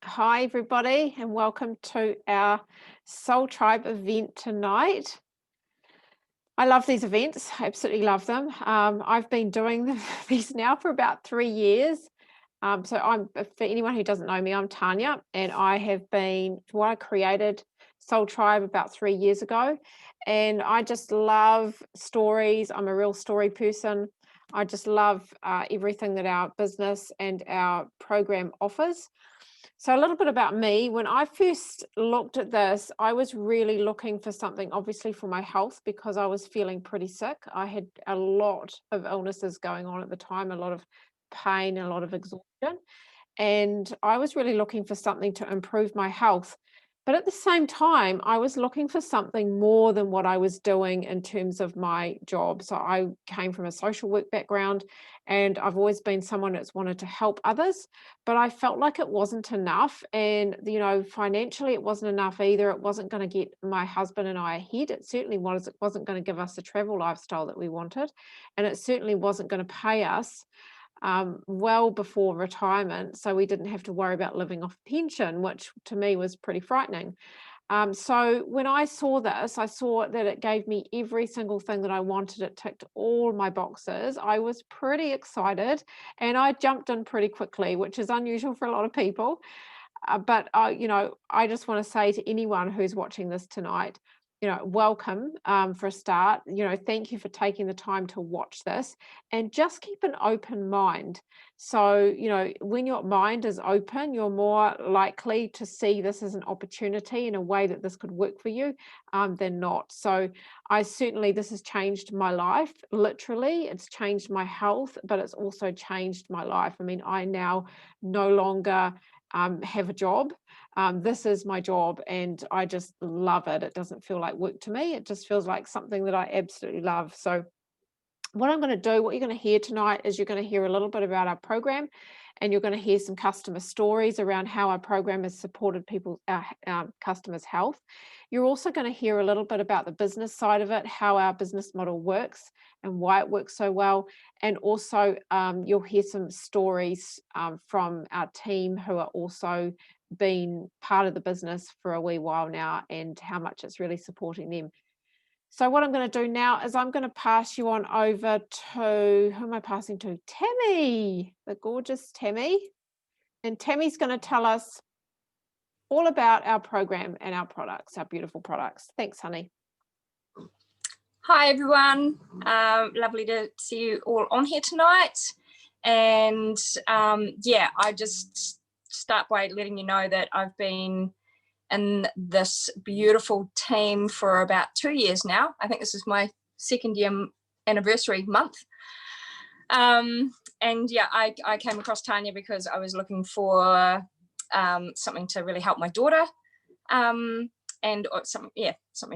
Hi, everybody, and welcome to our Soul Tribe event tonight. I love these events, I absolutely love them. I've been doing these now for about 3 years. For anyone who doesn't know me, I'm Tanya, and I created Soul Tribe about 3 years ago. And I just love stories. I'm a real story person. I just love everything that our business and our program offers. So, a little bit about me. When I first looked at this, I was really looking for something, obviously, for my health because I was feeling pretty sick. I had a lot of illnesses going on at the time, a lot of pain, a lot of exhaustion. And I was really looking for something to improve my health. But at the same time, I was looking for something more than what I was doing in terms of my job. So I came from a social work background and I've always been someone that's wanted to help others, but I felt like it wasn't enough. And, financially, it wasn't enough either. It wasn't going to get my husband and I ahead. It wasn't going to give us the travel lifestyle that we wanted. And it certainly wasn't going to pay us well before retirement, so we didn't have to worry about living off pension, which to me was pretty frightening. So when I saw this, I saw that it gave me every single thing that I wanted. It ticked all my boxes. I was pretty excited, and I jumped in pretty quickly, which is unusual for a lot of people. But I just want to say to anyone who's watching this tonight, welcome for a start. Thank you for taking the time to watch this and just keep an open mind. So, when your mind is open, you're more likely to see this as an opportunity in a way that this could work for you than not. So, this has changed my life. Literally, it's changed my health, but it's also changed my life. I mean, I now no longer have a job. This is my job and I just love it. It doesn't feel like work to me. It just feels like something that I absolutely love. So what you're going to hear tonight is you're going to hear a little bit about our program and you're going to hear some customer stories around how our program has supported our customers' health. You're also going to hear a little bit about the business side of it, how our business model works and why it works so well. And also you'll hear some stories from our team who are also been part of the business for a wee while now and how much it's really supporting them. So what I'm going to do now is I'm going to pass you on over to, who am I passing to? Tammy, the gorgeous Tammy. And Tammy's going to tell us all about our program and our products, our beautiful products. Thanks, honey. Hi, everyone. Lovely to see you all on here tonight. And I just start by letting you know that I've been in this beautiful team for about 2 years now. I think this is my second year anniversary month. I came across Tanya because I was looking for something to really help my daughter, something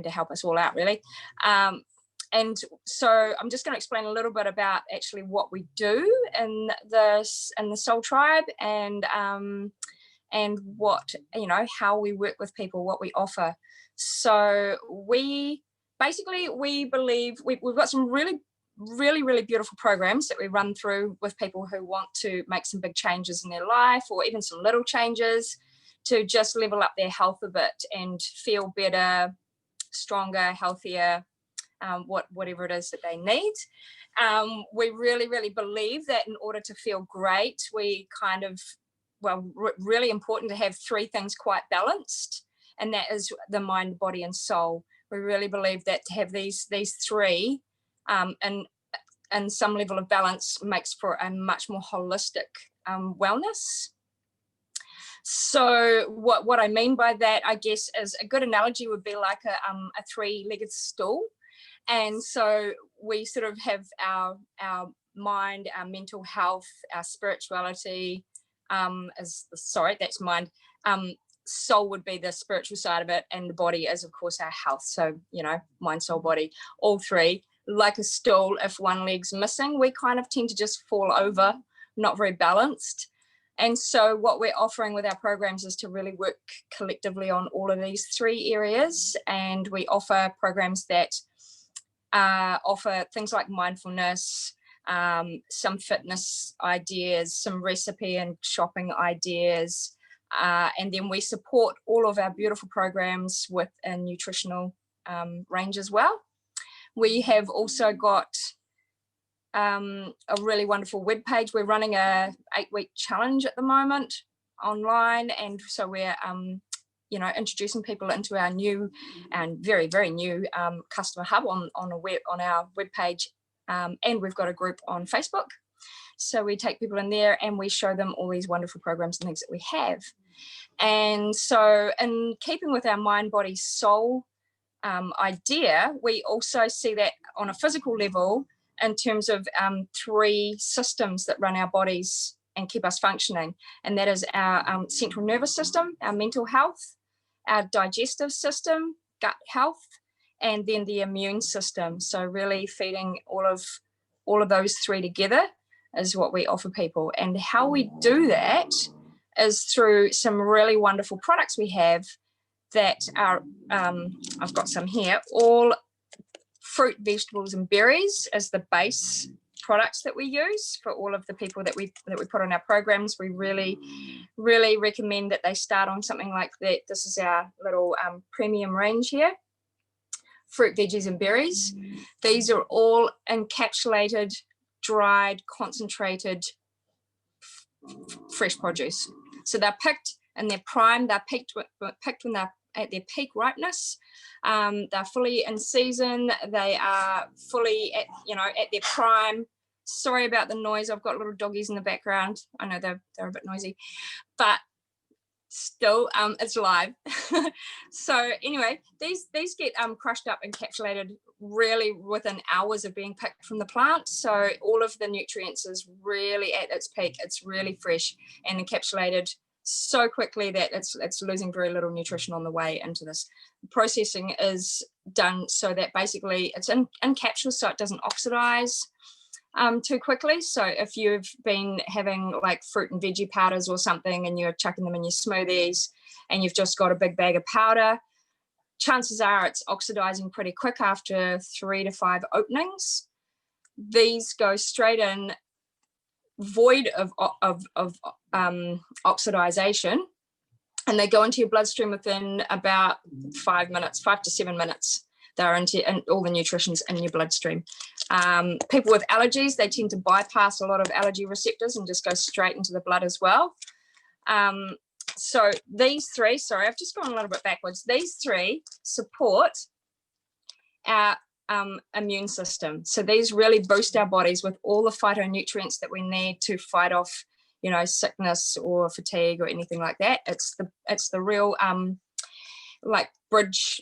to help us all out, really. And so I'm just going to explain a little bit about actually what we do in the Soul Tribe and what, how we work with people, what we offer. So we believe we've got some really, really, really beautiful programs that we run through with people who want to make some big changes in their life or even some little changes to just level up their health a bit and feel better, stronger, healthier, whatever it is that they need. We really, really believe that in order to feel great, really important to have three things quite balanced, and that is the mind, body, and soul. We really believe that to have these three and some level of balance makes for a much more holistic wellness. So what I mean by that, I guess, is a good analogy would be like a three-legged stool. And so we sort of have our mind, our mental health, our spirituality, that's mind. Soul would be the spiritual side of it, and the body is, of course, our health. So, mind, soul, body, all three. Like a stool, if one leg's missing, we kind of tend to just fall over, not very balanced. And so what we're offering with our programs is to really work collectively on all of these three areas. And we offer programs that offer things like mindfulness, some fitness ideas, some recipe and shopping ideas, And then we support all of our beautiful programs with a nutritional range as well. We have also got a really wonderful web page. We're running a 8-week challenge at the moment online, and so we're you know, introducing people into our new and very, very new customer hub on our web page, and we've got a group on Facebook. So we take people in there and we show them all these wonderful programs and things that we have. And so in keeping with our mind, body, soul idea, we also see that on a physical level in terms of 3 systems that run our bodies and keep us functioning. And that is our central nervous system, our mental health, our digestive system, gut health, and then the immune system. So really feeding all of those 3 together is what we offer people. And how we do that is through some really wonderful products we have that are, I've got some here, all fruit, vegetables, and berries as the base products that we use for all of the people that we put on our programs. We really, really recommend that they start on something like that. This is our little premium range here, fruit, veggies, and berries. These are all encapsulated, dried, concentrated, fresh produce. So they're picked in their prime, they're picked when they're at their peak ripeness. They're fully in season, they are fully at their prime. Sorry about the noise, I've got little doggies in the background. I know they're a bit noisy, but still it's live. So anyway, these get crushed up, encapsulated really within hours of being picked from the plant. So all of the nutrients is really at its peak. It's really fresh and encapsulated so quickly that it's losing very little nutrition on the way into this. Processing is done so that basically it's in capsules, so it doesn't oxidize too quickly. So if you've been having like fruit and veggie powders or something and you're chucking them in your smoothies and you've just got a big bag of powder, chances are it's oxidizing pretty quick after 3 to 5 openings. These go straight in, void of oxidization, and they go into your bloodstream within about 5 to 7 minutes. They're into, and all the nutrition's in your bloodstream. People with allergies, they tend to bypass a lot of allergy receptors and just go straight into the blood as well. So these 3, sorry, I've just gone a little bit backwards. These 3 support our immune system. So these really boost our bodies with all the phytonutrients that we need to fight off, you know, sickness or fatigue or anything like that. It's the real like bridge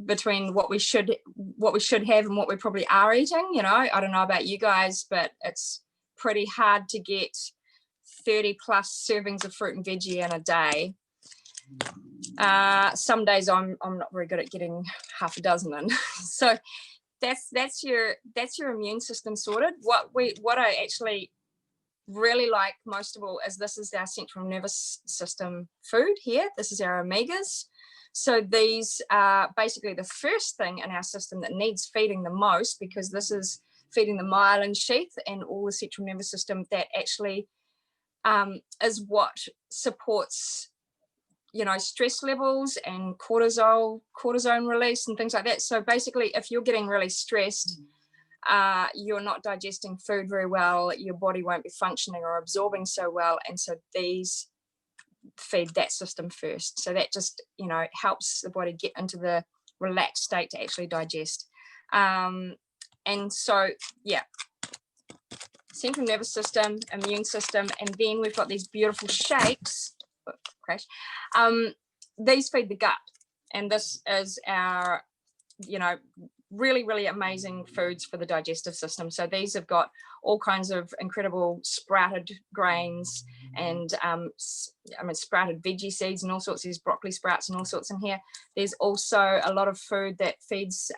between what we should have and what we probably are eating. You know, I don't know about you guys, but it's pretty hard to get 30 plus servings of fruit and veggie in a day. Some days I'm not very good at getting half a dozen in. So that's your immune system sorted. What I actually really like most of all is this is our central nervous system food here. This is our omegas. So these are basically the first thing in our system that needs feeding the most, because this is feeding the myelin sheath and all the central nervous system that actually is what supports, you know, stress levels and cortisone release and things like that. So basically, if you're getting really stressed, you're not digesting food very well, your body won't be functioning or absorbing so well. And so these feed that system first. So that just, you know, helps the body get into the relaxed state to actually digest. And so, yeah, central nervous system, immune system, and then we've got these beautiful shakes. Crash. These feed the gut, and this is our, you know, really, really amazing foods for the digestive system. So these have got all kinds of incredible sprouted grains and sprouted veggie seeds and all sorts. There's broccoli sprouts and all sorts in here. There's also a lot of food that feeds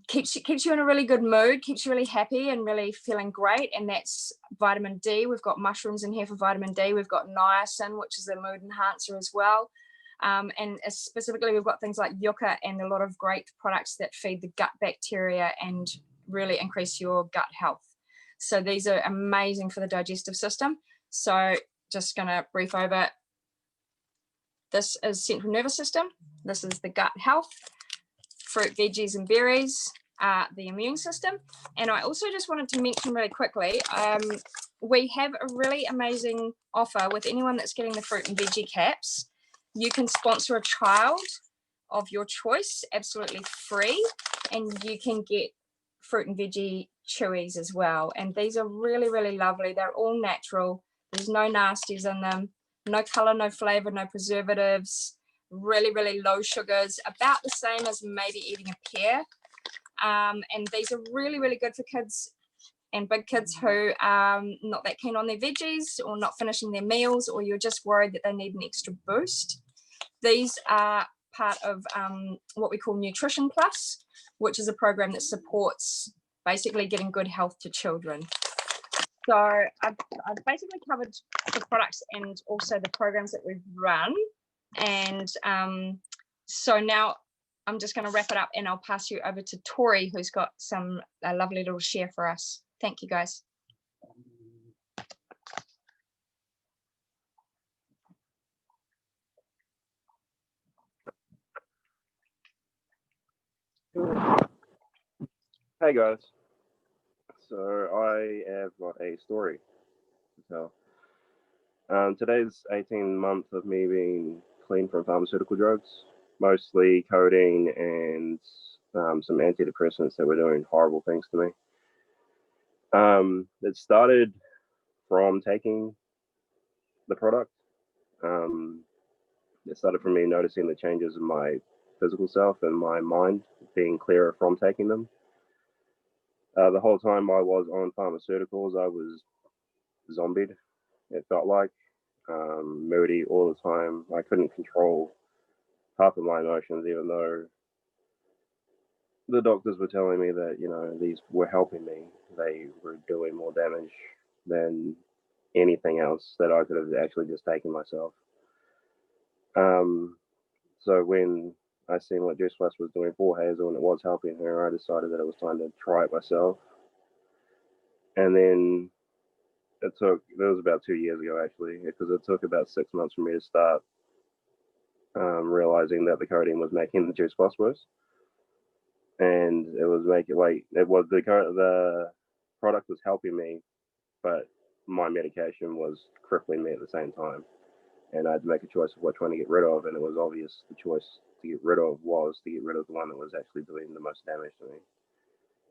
keeps you in a really good mood, keeps you really happy and really feeling great, and that's vitamin D. We've got mushrooms in here for vitamin D. We've got niacin, which is a mood enhancer as well. And specifically, we've got things like yucca and a lot of great products that feed the gut bacteria and really increase your gut health. So these are amazing for the digestive system. So just going to brief over. This is central nervous system. This is the gut health. Fruit, veggies, and berries are the immune system. And I also just wanted to mention really quickly, we have a really amazing offer with anyone that's getting the fruit and veggie caps. You can sponsor a child of your choice, absolutely free, and you can get fruit and veggie chewies as well. And these are really, really lovely. They're all natural. There's no nasties in them, no color, no flavor, no preservatives, really, really low sugars, about the same as maybe eating a pear. And these are really, really good for kids and big kids who are not that keen on their veggies or not finishing their meals, or you're just worried that they need an extra boost. These are part of what we call Nutrition Plus, which is a program that supports basically getting good health to children. So I've basically covered the products and also the programs that we've run. And so now I'm just going to wrap it up, and I'll pass you over to Tori, who's got a lovely little share for us. Thank you, guys. Hey guys, so I have got a story to tell. Today's 18th month of me being clean from pharmaceutical drugs, mostly codeine and some antidepressants that were doing horrible things to me. It started from taking the product. It started from me noticing the changes in my physical self and my mind being clearer from taking them. The whole time I was on pharmaceuticals, I was zombied, it felt like, moody all the time. I couldn't control half of my emotions, even though the doctors were telling me that, you know, these were helping me. They were doing more damage than anything else that I could have actually just taken myself. So when I seen what Juice Plus was doing for Hazel and it was helping her, I decided that it was time to try it myself. And then it was about 2 years ago actually, because it took about 6 months for me to start realizing that the codeine was making the Juice Plus worse. And it was making, like, it was the product was helping me, but my medication was crippling me at the same time. And I had to make a choice of what one to get rid of, and it was obvious the choice to get rid of was to get rid of the one that was actually doing the most damage to me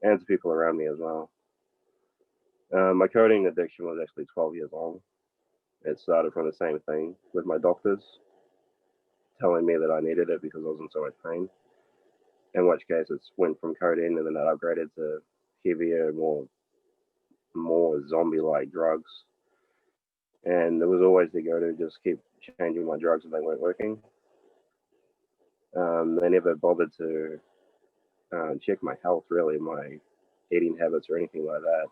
and to people around me as well. My codeine addiction was actually 12 years long. It started from the same thing with my doctors telling me that I needed it because I was in so much pain. In which case, it went from codeine and then it upgraded to heavier, more zombie-like drugs. And it was always the go to just keep changing my drugs if they weren't working. They never bothered to check my health, really, my eating habits or anything like that.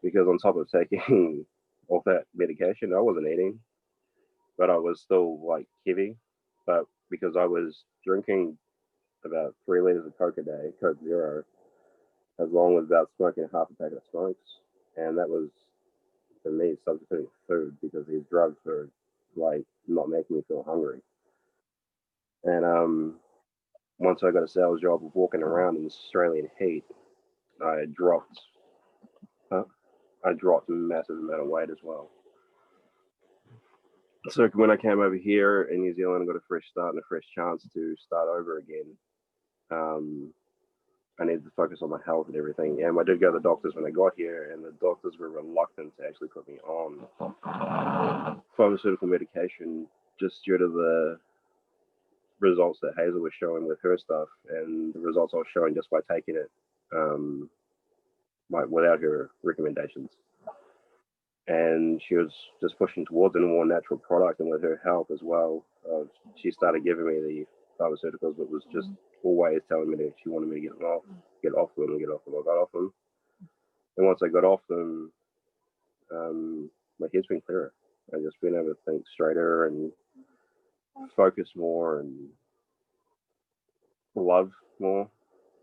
Because on top of taking all that medication, I wasn't eating, but I was still like heavy. But because I was drinking about 3 liters of Coke a day, Coke Zero, as long as about smoking half a packet of smokes. And that was, for me, substituting food because these drugs were like not making me feel hungry. And once I got a sales job of walking around in this Australian heat, I dropped a massive amount of weight as well. So when I came over here in New Zealand, I got a fresh start and a fresh chance to start over again. I needed to focus on my health and everything. And I did go to the doctors when I got here, and the doctors were reluctant to actually put me on pharmaceutical medication just due to the results that Hazel was showing with her stuff and the results I was showing just by taking it, like without her recommendations. And she was just pushing towards a more natural product, and with her help as well, she started giving me the pharmaceuticals, but was just always telling me that she wanted me to get off them. I got off them, and once I got off them, my head's been clearer. I've just been able to think straighter and focus more and love more.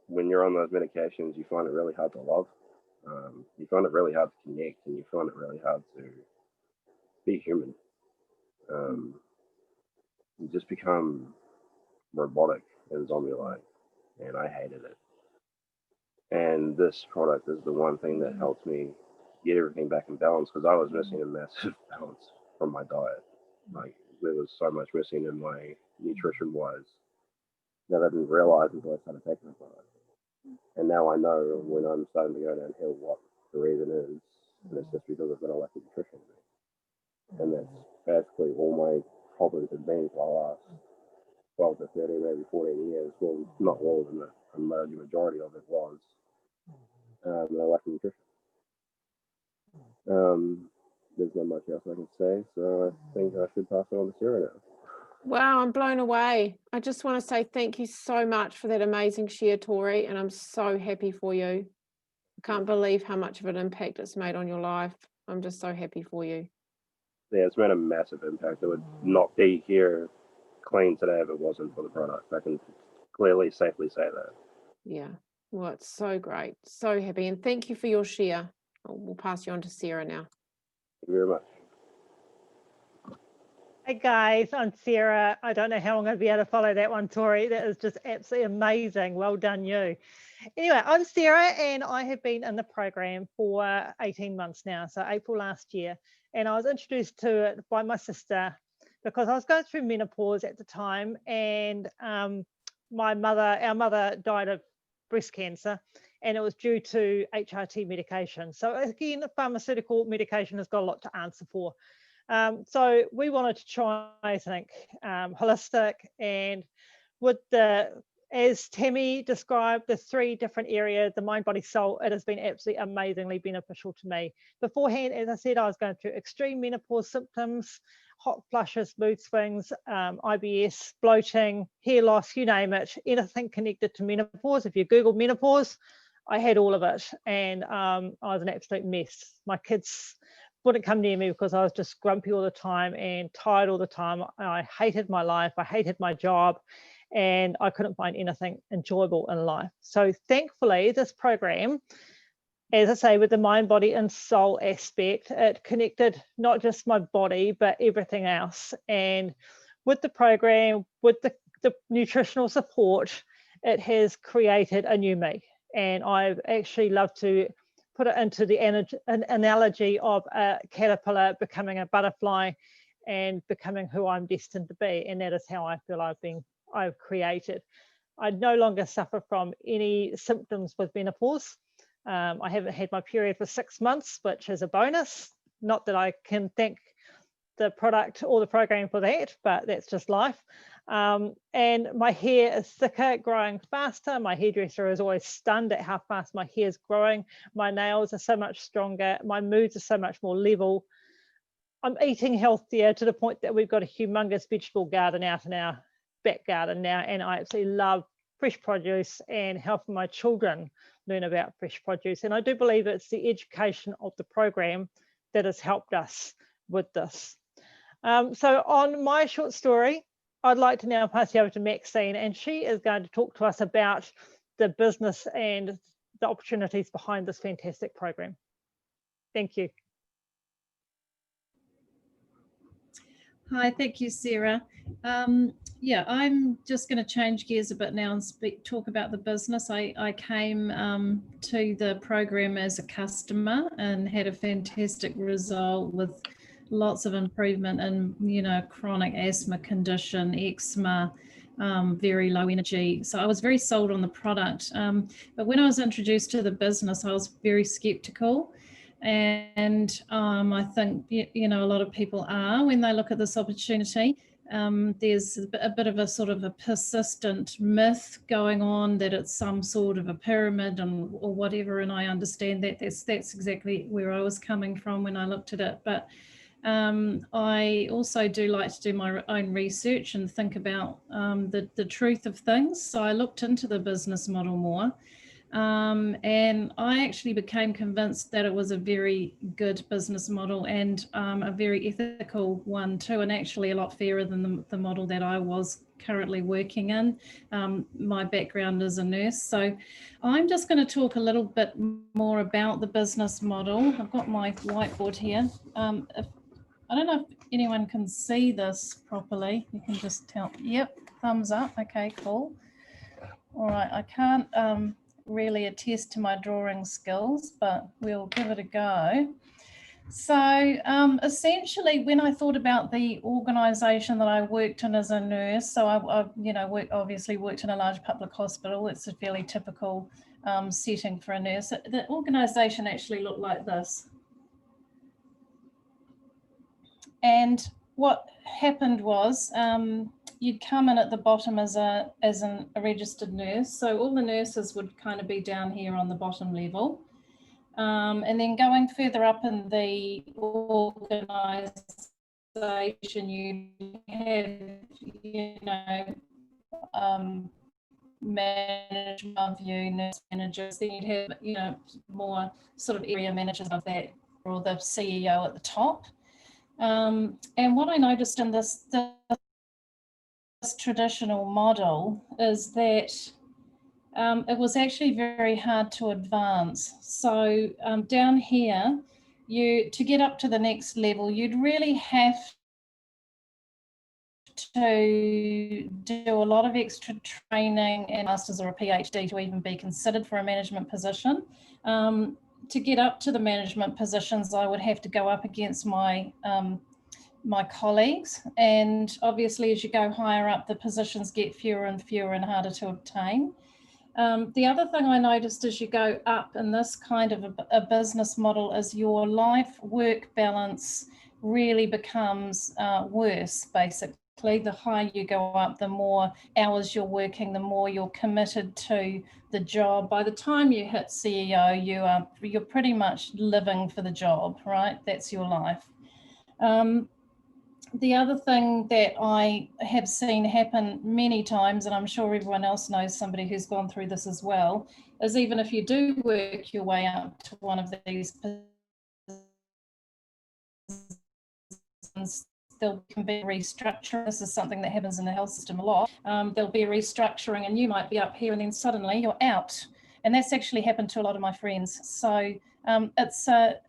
When you're on those medications, you find it really hard to love. You find it really hard to connect, and you find it really hard to be human. You just become robotic and zombie-like, and I hated it. And this product is the one thing that helps me get everything back in balance, because I was missing a massive balance from my diet. Like, there was so much missing in my nutrition-wise that I didn't realize until I started taking the product. And now I know when I'm starting to go downhill what the reason is, and it's just because I've got a lack of nutrition. And that's basically all my problems have been for the last 12 to 13, maybe 14 years. Well, not all of them, the majority of it was a lack of nutrition. There's not much else I can say, so I think I should pass it on to Sarah now. Wow, I'm blown away. I just want to say thank you so much for that amazing share, Tori, and I'm so happy for you. I can't believe how much of an impact it's made on your life. I'm just so happy for you. Yeah, it's made a massive impact. It would not be here clean today if it wasn't for the product. I can clearly, safely say that. Yeah, well, it's so great. So happy. And thank you for your share. We'll pass you on to Sarah now. Thank you very much. Hey guys, I'm Sarah. I don't know how I'm going to be able to follow that one, Tori. That is just absolutely amazing. Well done, you. Anyway, I'm Sarah, and I have been in the program for 18 months now, so April last year. And I was introduced to it by my sister because I was going through menopause at the time, and our mother died of breast cancer, and it was due to HRT medication. So again, the pharmaceutical medication has got a lot to answer for. So we wanted to try something holistic, and with as Tammy described, the 3 different areas, the mind, body, soul, it has been absolutely amazingly beneficial to me. Beforehand, as I said, I was going through extreme menopause symptoms, hot flushes, mood swings, IBS, bloating, hair loss, you name it, anything connected to menopause. If you Google menopause, I had all of it, and I was an absolute mess. My kids wouldn't come near me because I was just grumpy all the time and tired all the time. I hated my life. I hated my job, and I couldn't find anything enjoyable in life. So thankfully, this program, as I say, with the mind, body, and soul aspect, it connected not just my body, but everything else. And with the program, with the nutritional support, it has created a new me. And I've actually loved to put it into the analogy of a caterpillar becoming a butterfly and becoming who I'm destined to be. And that is how I feel I've created. I no longer suffer from any symptoms with menopause. I haven't had my period for 6 months, which is a bonus. Not that I can thank the product or the program for that, but that's just life. And my hair is thicker, growing faster. My hairdresser is always stunned at how fast my hair is growing. My nails are so much stronger. My moods are so much more level. I'm eating healthier to the point that we've got a humongous vegetable garden out in our back garden now, and I absolutely love fresh produce and helping my children learn about fresh produce. And I do believe it's the education of the program that has helped us with this. So on my short story, I'd like to now pass you over to Maxine, and she is going to talk to us about the business and the opportunities behind this fantastic program. Thank you. Hi, thank you, Sarah. Yeah, I'm just going to change gears a bit now and talk about the business. I came to the program as a customer and had a fantastic result with lots of improvement in, chronic asthma condition, eczema, very low energy. So I was very sold on the product. But when I was introduced to the business, I was very skeptical. And I think, a lot of people are when they look at this opportunity. There's a bit of a sort of a persistent myth going on that it's some sort of a pyramid or whatever, and I understand that. That's exactly where I was coming from when I looked at it. But I also do like to do my own research and think about the truth of things. So I looked into the business model more. And I actually became convinced that it was a very good business model and a very ethical one too, and actually a lot fairer than the model that I was currently working in. My background is a nurse, so I'm just going to talk a little bit more about the business model. I've got my whiteboard here. I don't know if anyone can see this properly. You can just tell. Yep, thumbs up. Okay, cool. All right, I can't really attest to my drawing skills, but we'll give it a go. So essentially, when I thought about the organisation that I worked in as a nurse, so I you know, obviously worked in a large public hospital. It's a fairly typical setting for a nurse. The organisation actually looked like this. And what happened was you'd come in at the bottom as a registered nurse. So all the nurses would kind of be down here on the bottom level. And then going further up in the organisation, you have, you know, management of you, nurse managers. Then you'd have, you know, more sort of area managers of that, or the CEO at the top. And what I noticed in this traditional model is that it was actually very hard to advance. So down here, to get up to the next level, you'd really have to do a lot of extra training and masters or a PhD to even be considered for a management position. To get up to the management positions, I would have to go up against my my colleagues, and obviously as you go higher up, the positions get fewer and fewer and harder to obtain. The other thing I noticed as you go up in this kind of a business model is your life-work balance really becomes worse, basically. The higher you go up, the more hours you're working, the more you're committed to the job. By the time you hit CEO, you're pretty much living for the job, right? That's your life. The other thing that I have seen happen many times, and I'm sure everyone else knows somebody who's gone through this as well, is even if you do work your way up to one of these positions, there can be restructuring. This is something that happens in the health system a lot. There'll be a restructuring and you might be up here and then suddenly you're out. And that's actually happened to a lot of my friends. So it's a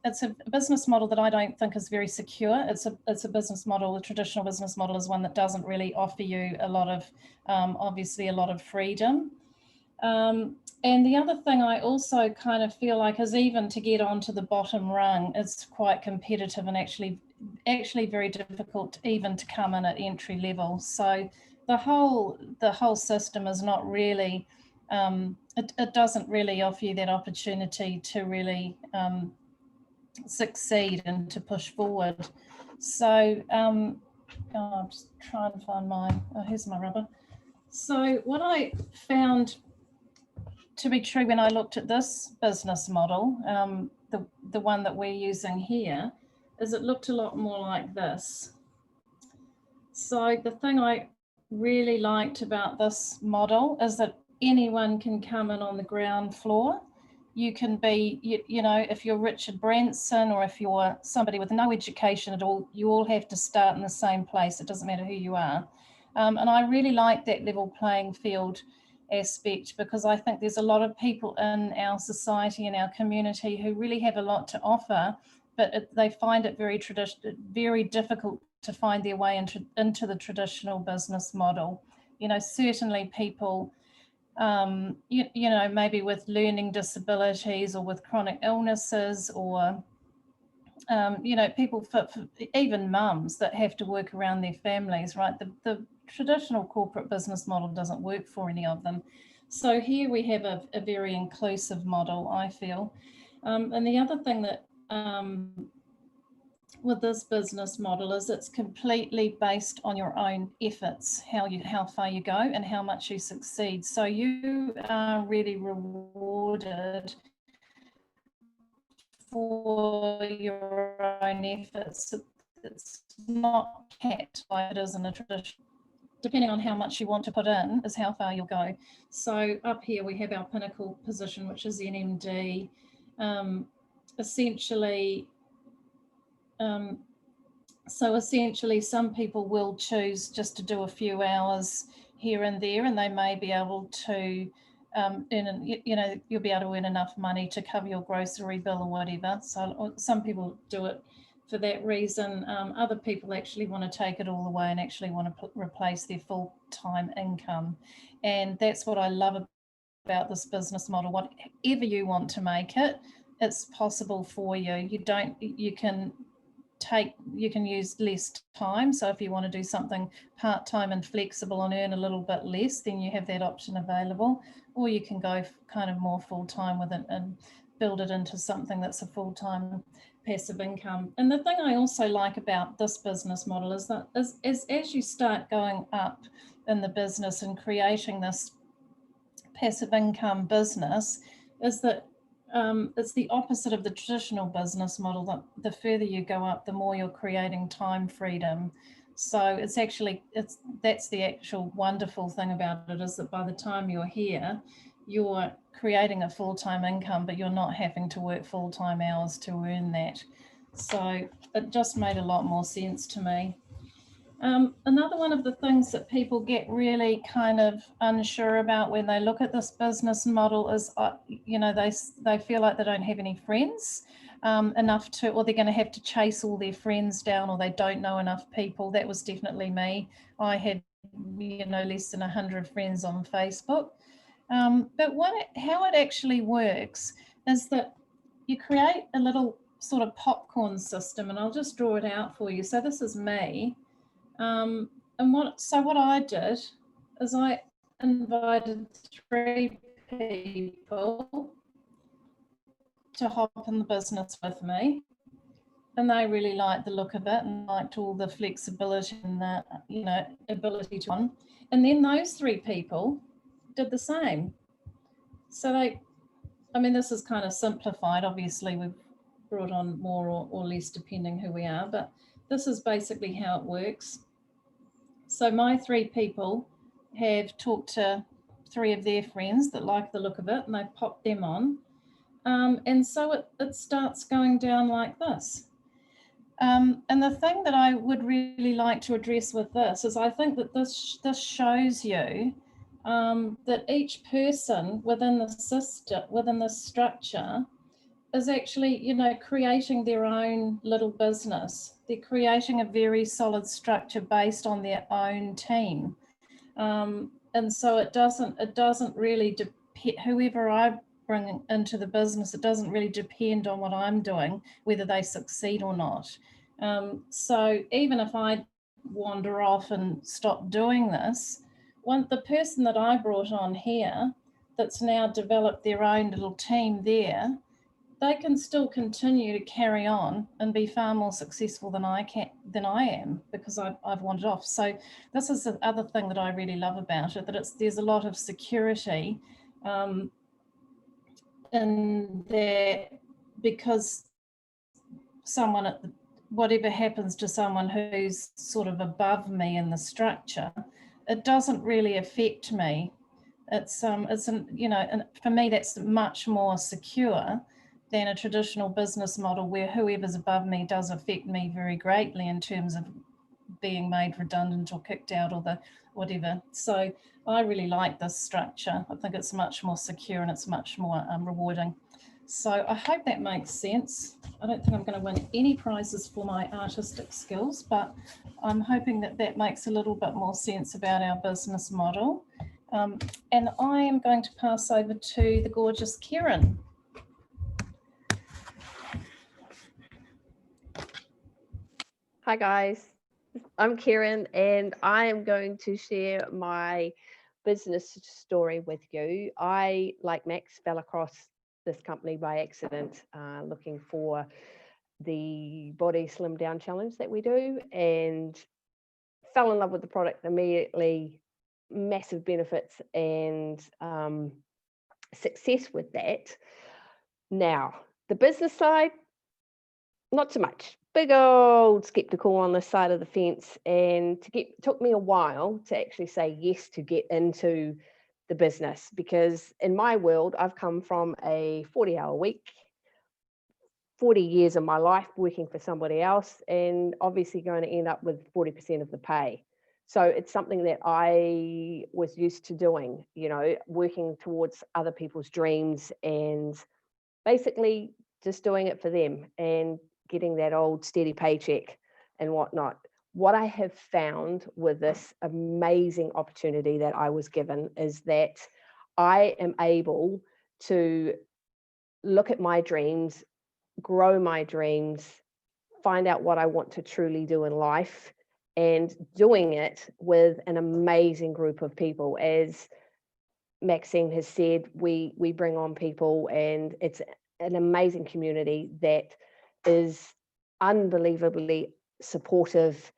business model that I don't think is very secure. It's a business model. The traditional business model is one that doesn't really offer you a lot of, obviously a lot of freedom. And the other thing I also kind of feel like is even to get onto the bottom rung, it's quite competitive and actually very difficult even to come in at entry level. So the whole system is not really, it doesn't really offer you that opportunity to really succeed and to push forward. So I'll just try and find mine. Oh, here's my rubber. So what I found to be true when I looked at this business model, the one that we're using here, is it looked a lot more like this. So the thing I really liked about this model is that anyone can come in on the ground floor. You can be, you know, if you're Richard Branson or if you're somebody with no education at all, you all have to start in the same place. It doesn't matter who you are. And I really like that level playing field aspect, because I think there's a lot of people in our society and our community who really have a lot to offer, but they find it very difficult to find their way into the traditional business model. You know, certainly people, you know, maybe with learning disabilities or with chronic illnesses, or you know, people for even mums that have to work around their families, right? The traditional corporate business model doesn't work for any of them. So here we have a very inclusive model, I feel. And the other thing that with this business model is it's completely based on your own efforts, how far you go and how much you succeed. So you are really rewarded for your own efforts. It's not capped like it is in a tradition. Depending on how much you want to put in is how far you'll go. So up here we have our pinnacle position, which is NMD. Essentially, some people will choose just to do a few hours here and there, and they may be able to earn, you know, you'll be able to earn enough money to cover your grocery bill or whatever. So some people do it for that reason, other people actually want to take it all the way and actually want to replace their full-time income. And that's what I love about this business model. Whatever you want to make it, it's possible for you. You can use less time. So if you want to do something part-time and flexible and earn a little bit less, then you have that option available. Or you can go kind of more full-time with it and build it into something that's a full-time passive income. And the thing I also like about this business model is that as you start going up in the business and creating this passive income business, is that it's the opposite of the traditional business model, that the further you go up, the more you're creating time freedom. So that's the actual wonderful thing about it, is that by the time you're here, you're creating a full-time income, but you're not having to work full-time hours to earn that. So it just made a lot more sense to me. Another one of the things that people get really kind of unsure about when they look at this business model is, they feel like they don't have any friends enough to, or they're going to have to chase all their friends down, or they don't know enough people. That was definitely me. I had, less than 100 friends on Facebook. But how it actually works is that you create a little sort of popcorn system, and I'll just draw it out for you. So this is me. So what I did is I invited 3 people to hop in the business with me, and they really liked the look of it and liked all the flexibility and the ability to run. And then those 3 people did the same. So this is kind of simplified. Obviously, we've brought on more or less depending who we are, but this is basically how it works. So my 3 people have talked to 3 of their friends that like the look of it, and they've popped them on. And so it starts going down like this. And the thing that I would really like to address with this is, I think that this shows you that each person within the system, within the structure, is actually, creating their own little business. They're creating a very solid structure based on their own team. And so it doesn't really depend, whoever I bring into the business, it doesn't really depend on what I'm doing, whether they succeed or not. So even if I wander off and stop doing this, the person that I brought on here, that's now developed their own little team there, they can still continue to carry on and be far more successful than I am, because I've wandered off. So this is the other thing that I really love about it, that there's a lot of security in there, because whatever happens to someone who's sort of above me in the structure, it doesn't really affect me. And for me, that's much more secure than a traditional business model where whoever's above me does affect me very greatly in terms of being made redundant or kicked out or whatever. So I really like this structure. I think it's much more secure and it's much more rewarding. So I hope that makes sense. I don't think I'm going to win any prizes for my artistic skills, but I'm hoping that makes a little bit more sense about our business model. And I am going to pass over to the gorgeous Kieran. Hi guys, I'm Kieran, and I am going to share my business story with you. I, like Max, fell across this company by accident, looking for the body slim down challenge that we do, and fell in love with the product immediately. Massive benefits and success with that. Now, the business side, not so much. Big old skeptical on this side of the fence, and took me a while to actually say yes to get into the business, because in my world, I've come from a 40-hour week, 40 years of my life working for somebody else, and obviously going to end up with 40% of the pay. So it's something that I was used to doing, working towards other people's dreams and basically just doing it for them. And getting that old steady paycheck and whatnot. What I have found with this amazing opportunity that I was given is that I am able to look at my dreams, grow my dreams, find out what I want to truly do in life, and doing it with an amazing group of people. As Maxine has said, we bring on people, and it's an amazing community that is unbelievably supportive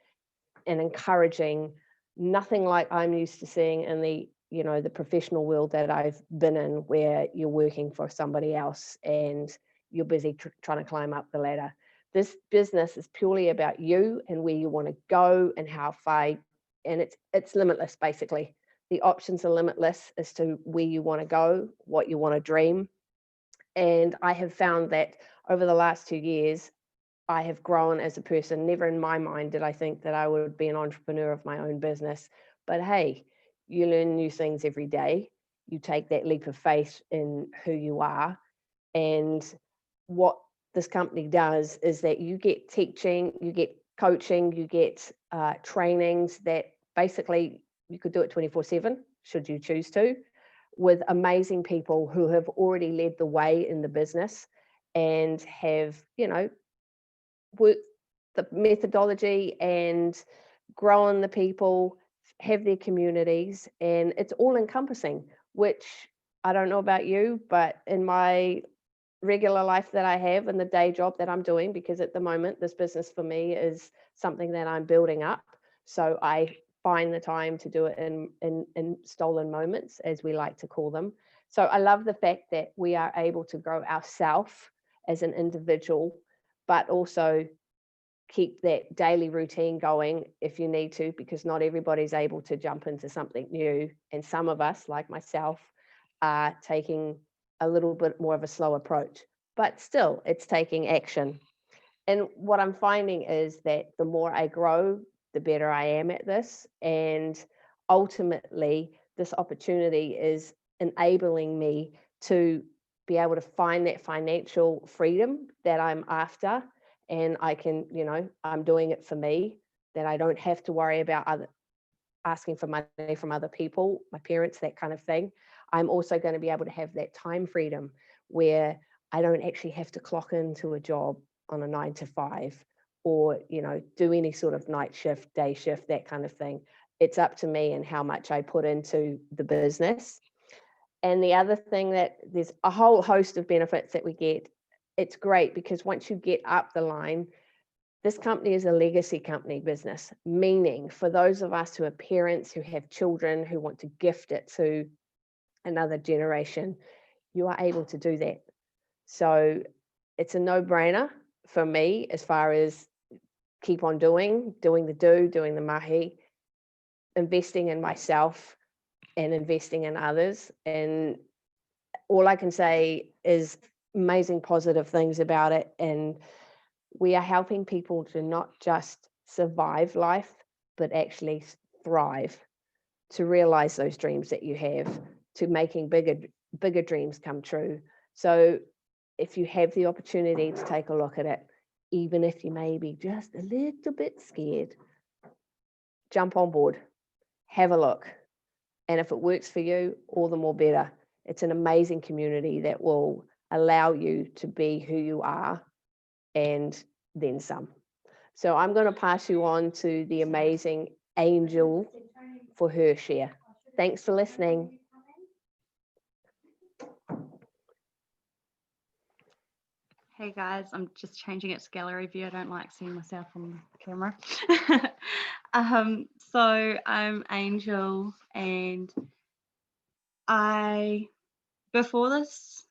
and encouraging. Nothing like I'm used to seeing in the the professional world that I've been in, where you're working for somebody else and you're busy trying to climb up the ladder. This business is purely about you and where you want to go and how far, and it's limitless. Basically, the options are limitless as to where you want to go, what you want to dream. And I have found that over the last 2 years, I have grown as a person. Never in my mind did I think that I would be an entrepreneur of my own business. But hey, you learn new things every day. You take that leap of faith in who you are. And what this company does is that you get teaching, you get coaching, you get trainings that basically you could do it 24/7, should you choose to, with amazing people who have already led the way in the business and have, worked the methodology and grown the people, have their communities, and it's all encompassing, which I don't know about you, but in my regular life that I have and the day job that I'm doing, because at the moment this business for me is something that I'm building up, so I find the time to do it in stolen moments, as we like to call them. So I love the fact that we are able to grow ourselves as an individual, but also keep that daily routine going if you need to, because not everybody's able to jump into something new. And some of us, like myself, are taking a little bit more of a slow approach, but still it's taking action. And what I'm finding is that the more I grow, the better I am at this. And ultimately, this opportunity is enabling me to be able to find that financial freedom that I'm after. And I can, I'm doing it for me, that I don't have to worry about asking for money from other people, my parents, that kind of thing. I'm also going to be able to have that time freedom where I don't actually have to clock into a job on a 9 to 5 or, do any sort of night shift, day shift, that kind of thing. It's up to me and how much I put into the business. And the other thing, that there's a whole host of benefits that we get. It's great because once you get up the line, this company is a legacy company business, meaning for those of us who are parents, who have children, who want to gift it to another generation, you are able to do that. So it's a no-brainer for me as far as keep on doing the mahi, investing in myself and investing in others. And all I can say is amazing positive things about it. And we are helping people to not just survive life, but actually thrive, to realize those dreams that you have, to making bigger dreams come true. So if you have the opportunity to take a look at it, even if you may be just a little bit scared, jump on board, have a look. And if it works for you, all the more better. It's an amazing community that will allow you to be who you are and then some. So I'm going to pass you on to the amazing Angel for her share. Thanks for listening. Hey guys, I'm just changing it to gallery view. I don't like seeing myself on the camera. So I'm Angel, and before this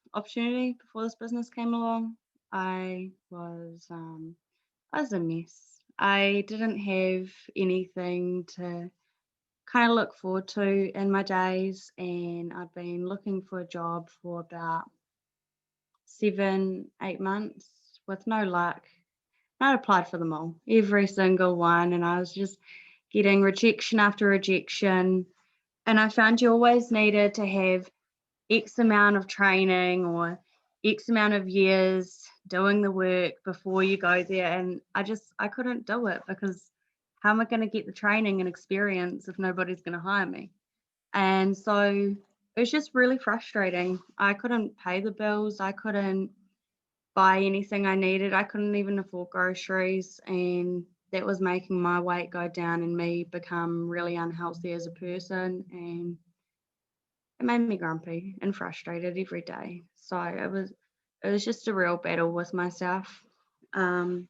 business came along, I was a mess. I didn't have anything to kind of look forward to in my days, and I'd been looking for a job for about 7-8 months with no luck. I applied for them all, every single one, and I was just getting rejection after rejection. And I found you always needed to have X amount of training or X amount of years doing the work before you go there. And I couldn't do it, because how am I going to get the training and experience if nobody's going to hire me? And so it was just really frustrating. I couldn't pay the bills. I couldn't buy anything I needed. I couldn't even afford groceries. And that was making my weight go down and me become really unhealthy as a person. And it made me grumpy and frustrated every day. So it was just a real battle with myself. About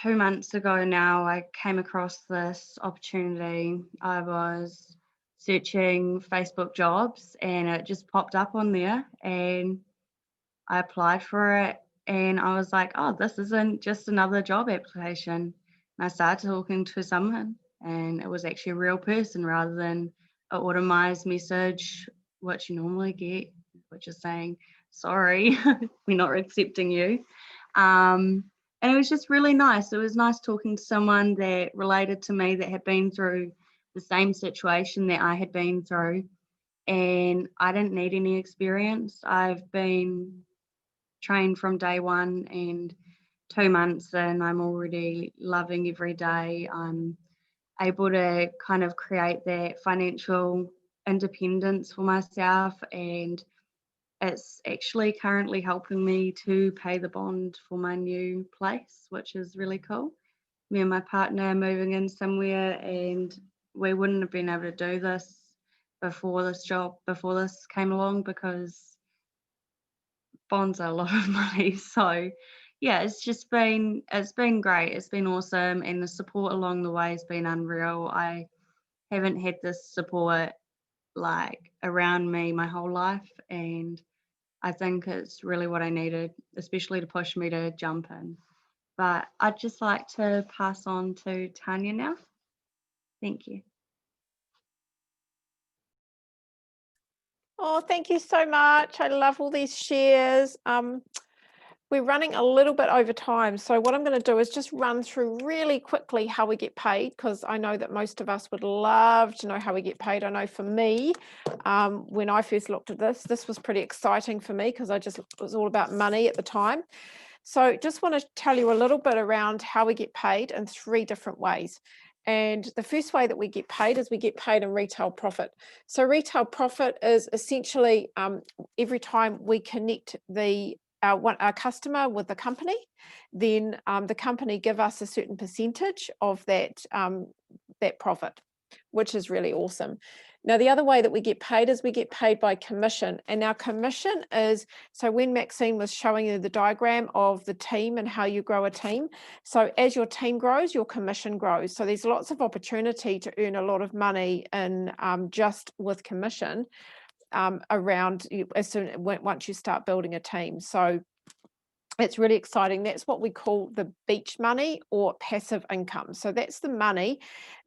2 months ago now, I came across this opportunity. I was searching Facebook jobs and it just popped up on there, and I applied for it, and I was like, oh, this isn't just another job application. And I started talking to someone, and it was actually a real person rather than an automated message, which you normally get, which is saying, sorry, we're not accepting you. And it was just really nice. It was nice talking to someone that related to me, that had been through the same situation that I had been through. And I didn't need any experience. I've been trained from day one, and 2 months in, I'm already loving every day. I'm able to kind of create that financial independence for myself, and it's actually currently helping me to pay the bond for my new place, which is really cool. Me and my partner are moving in somewhere, and we wouldn't have been able to do this before this came along, because bonds are a lot of money. So yeah, it's been great. It's been awesome, and the support along the way has been unreal. I haven't had this support like around me my whole life, and I think it's really what I needed, especially to push me to jump in. But I'd just like to pass on to Tanya now. Thank you. Oh, thank you so much. I love all these shares. We're running a little bit over time. So what I'm going to do is just run through really quickly how we get paid, because I know that most of us would love to know how we get paid. I know for me, when I first looked at this was pretty exciting for me, because it was all about money at the time. So just want to tell you a little bit around how we get paid in 3 different ways. And the first way that we get paid is we get paid in retail profit. So retail profit is essentially every time we connect our customer with the company, then the company give us a certain percentage of that profit, which is really awesome. Now, the other way that we get paid is we get paid by commission. And our commission is, so when Maxine was showing you the diagram of the team and how you grow a team, so as your team grows, your commission grows. So there's lots of opportunity to earn a lot of money in just with commission around once you start building a team. So it's really exciting. That's what we call the beach money or passive income. So that's the money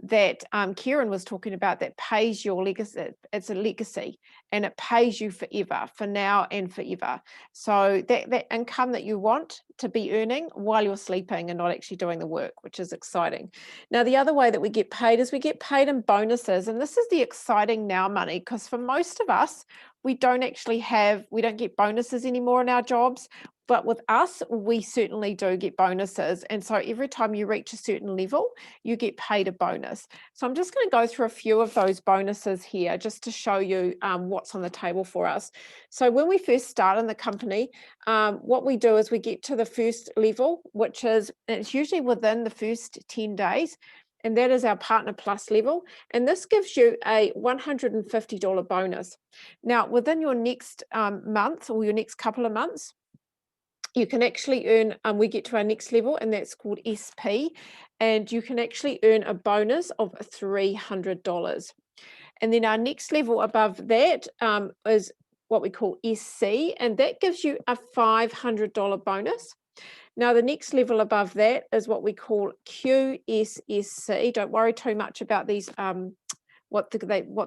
that Kieran was talking about that pays your legacy. It's a legacy, and it pays you forever, for now and forever. So that income that you want to be earning while you're sleeping and not actually doing the work, which is exciting. Now, the other way that we get paid is we get paid in bonuses. And this is the exciting now money, because for most of us, we don't get bonuses anymore in our jobs. But with us, we certainly do get bonuses. And so every time you reach a certain level, you get paid a bonus. So I'm just going to go through a few of those bonuses here just to show you what's on the table for us. So when we first start in the company, what we do is we get to the first level, which is, it's usually within the first 10 days. And that is our Partner Plus level. And this gives you a $150 bonus. Now, within your next month or your next couple of months, you can actually earn, we get to our next level, and that's called SP, and you can actually earn a bonus of $300. And then our next level above that is what we call SC, and that gives you a $500 bonus. Now, the next level above that is what we call QSSC. Don't worry too much about these, what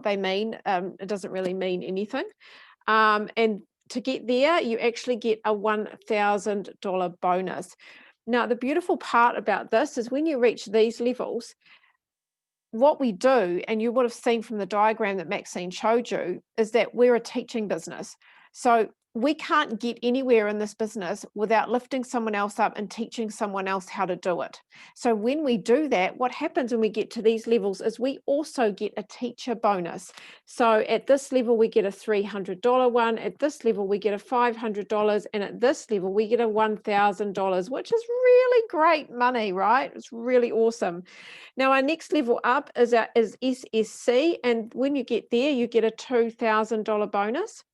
they mean. It doesn't really mean anything. And to get there, you actually get a $1,000 bonus. Now, the beautiful part about this is when you reach these levels, what we do, and you would have seen from the diagram that Maxine showed you, is that we're a teaching business. So we can't get anywhere in this business without lifting someone else up and teaching someone else how to do it. So when we do that, what happens when we get to these levels is we also get a teacher bonus. So at this level, we get a $300 one. At this level, we get a $500. And at this level, we get a $1,000, which is really great money, right? It's really awesome. Now, our next level up is SSC. And when you get there, you get a $2,000 bonus.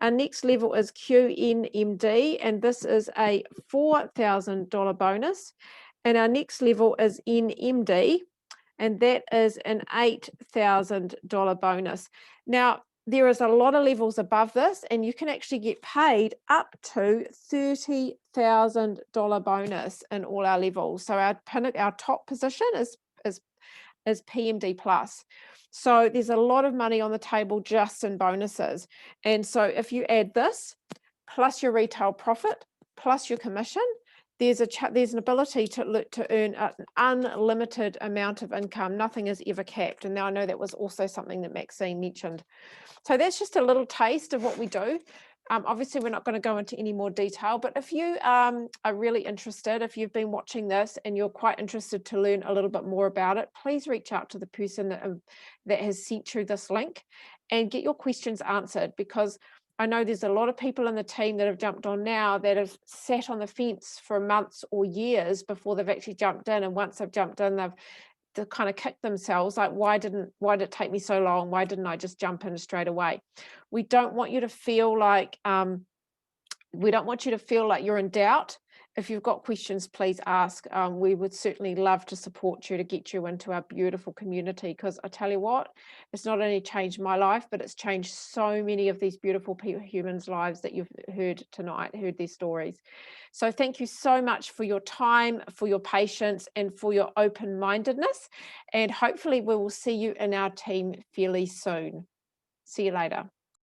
Our next level is QNMD, and this is a $4,000 bonus. And our next level is NMD, and that is an $8,000 bonus. Now, there is a lot of levels above this, and you can actually get paid up to $30,000 bonus in all our levels. So our top position is PMD plus. So there's a lot of money on the table just in bonuses. And so if you add this plus your retail profit plus your commission, there's an ability to earn an unlimited amount of income. Nothing is ever capped. And now I know that was also something that Maxine mentioned. So that's just a little taste of what we do. Obviously, we're not going to go into any more detail, but if you are really interested, if you've been watching this and you're quite interested to learn a little bit more about it, please reach out to the person that has sent you this link and get your questions answered, because I know there's a lot of people in the team that have jumped on now that have sat on the fence for months or years before they've actually jumped in. And once they've jumped in, they've kind of kick themselves, like, why did it take me so long? Why didn't I just jump in straight away? We don't want you to feel like you're in doubt. If you've got questions, please ask. We would certainly love to support you to get you into our beautiful community, because I tell you what, it's not only changed my life, but it's changed so many of these beautiful humans' lives that you've heard tonight, heard their stories. So thank you so much for your time, for your patience, and for your open-mindedness. And hopefully we will see you in our team fairly soon. See you later.